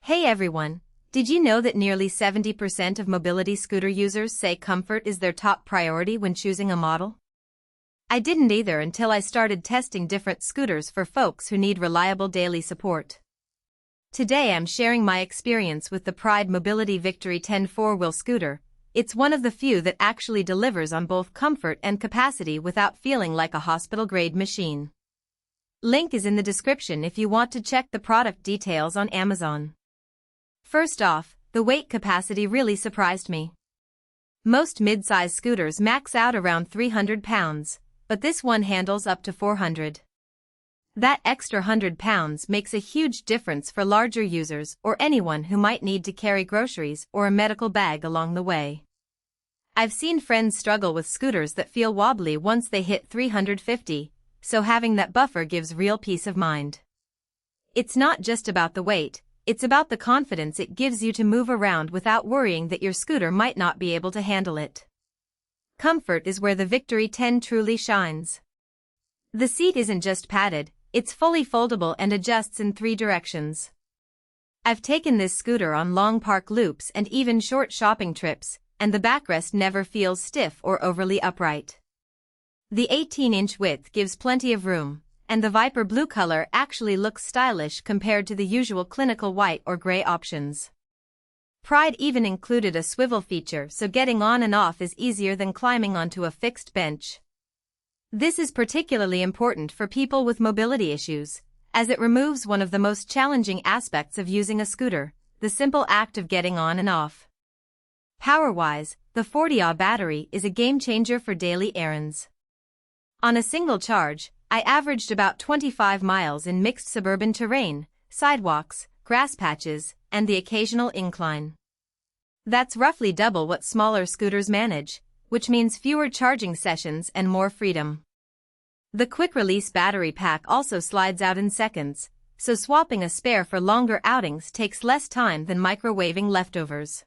Hey everyone, did you know that nearly 70% of mobility scooter users say comfort is their top priority when choosing a model? I didn't either until I started testing different scooters for folks who need reliable daily support. Today I'm sharing my experience with the Pride Mobility Victory 10 four-wheel scooter. It's one of the few that actually delivers on both comfort and capacity without feeling like a hospital-grade machine. Link is in the description if you want to check the product details on Amazon. First off, the weight capacity really surprised me. Most mid-size scooters max out around 300 pounds, but this one handles up to 400. That extra 100 pounds makes a huge difference for larger users or anyone who might need to carry groceries or a medical bag along the way. I've seen friends struggle with scooters that feel wobbly once they hit 350, so having that buffer gives real peace of mind. It's not just about the weight, it's about the confidence it gives you to move around without worrying that your scooter might not be able to handle it. Comfort is where the Victory 10 truly shines. The seat isn't just padded, it's fully foldable and adjusts in 3 directions. I've taken this scooter on long park loops and even short shopping trips, and the backrest never feels stiff or overly upright. The 18-inch width gives plenty of room, and the Viper blue color actually looks stylish compared to the usual clinical white or gray options. Pride even included a swivel feature so getting on and off is easier than climbing onto a fixed bench. This is particularly important for people with mobility issues, as it removes one of the most challenging aspects of using a scooter, the simple act of getting on and off. Power-wise, the 40Ah battery is a game-changer for daily errands. On a single charge, I averaged about 25 miles in mixed suburban terrain, sidewalks, grass patches, and the occasional incline. That's roughly double what smaller scooters manage, which means fewer charging sessions and more freedom. The quick-release battery pack also slides out in seconds, so swapping a spare for longer outings takes less time than microwaving leftovers.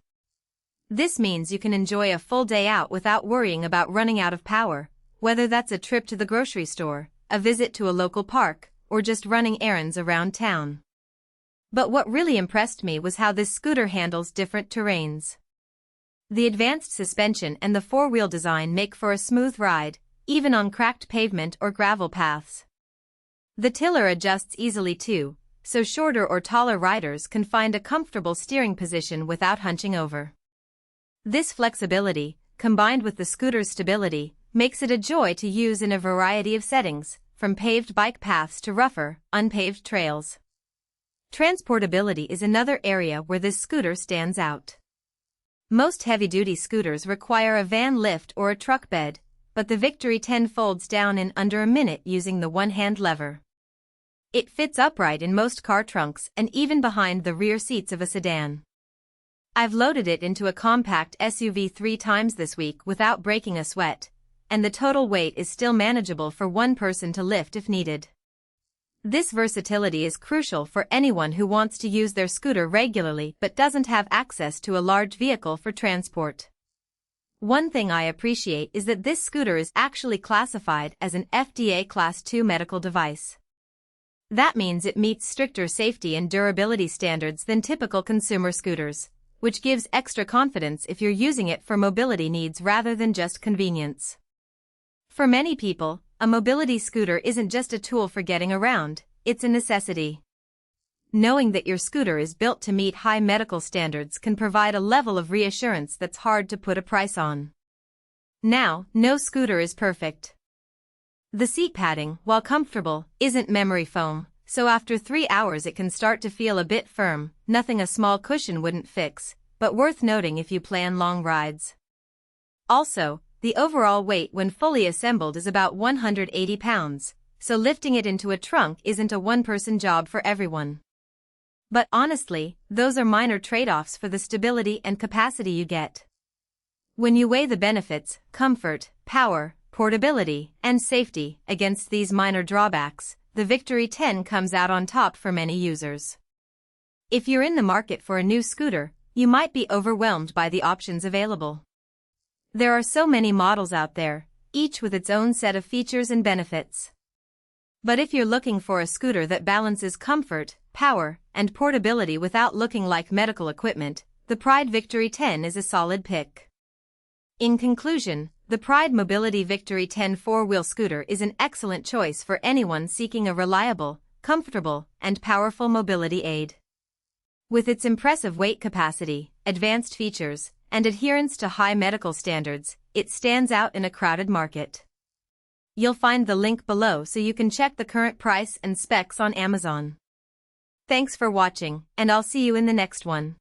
This means you can enjoy a full day out without worrying about running out of power, whether that's a trip to the grocery store, a visit to a local park, or just running errands around town. But what really impressed me was how this scooter handles different terrains. The advanced suspension and the four-wheel design make for a smooth ride, even on cracked pavement or gravel paths. The tiller adjusts easily too, so shorter or taller riders can find a comfortable steering position without hunching over. This flexibility, combined with the scooter's stability, makes it a joy to use in a variety of settings, from paved bike paths to rougher, unpaved trails. Transportability is another area where this scooter stands out. Most heavy-duty scooters require a van lift or a truck bed, but the Victory 10 folds down in under a minute using the one-hand lever. It fits upright in most car trunks and even behind the rear seats of a sedan. I've loaded it into a compact SUV 3 times this week without breaking a sweat, and the total weight is still manageable for one person to lift if needed. This versatility is crucial for anyone who wants to use their scooter regularly but doesn't have access to a large vehicle for transport. One thing I appreciate is that this scooter is actually classified as an FDA Class II medical device. That means it meets stricter safety and durability standards than typical consumer scooters, which gives extra confidence if you're using it for mobility needs rather than just convenience. For many people, a mobility scooter isn't just a tool for getting around, it's a necessity. Knowing that your scooter is built to meet high medical standards can provide a level of reassurance that's hard to put a price on. Now, no scooter is perfect. The seat padding, while comfortable, isn't memory foam, so after 3 hours it can start to feel a bit firm, nothing a small cushion wouldn't fix, but worth noting if you plan long rides. Also, the overall weight when fully assembled is about 180 pounds, so lifting it into a trunk isn't a one-person job for everyone. But honestly, those are minor trade-offs for the stability and capacity you get. When you weigh the benefits, comfort, power, portability, and safety against these minor drawbacks, the Victory 10 comes out on top for many users. If you're in the market for a new scooter, you might be overwhelmed by the options available. There are so many models out there, each with its own set of features and benefits. But if you're looking for a scooter that balances comfort, power, and portability without looking like medical equipment, the Pride Victory 10 is a solid pick. In conclusion, the Pride Mobility Victory 10 four-wheel scooter is an excellent choice for anyone seeking a reliable, comfortable, and powerful mobility aid. With its impressive weight capacity, advanced features, and adherence to high medical standards, it stands out in a crowded market. You'll find the link below so you can check the current price and specs on Amazon. Thanks for watching, and I'll see you in the next one.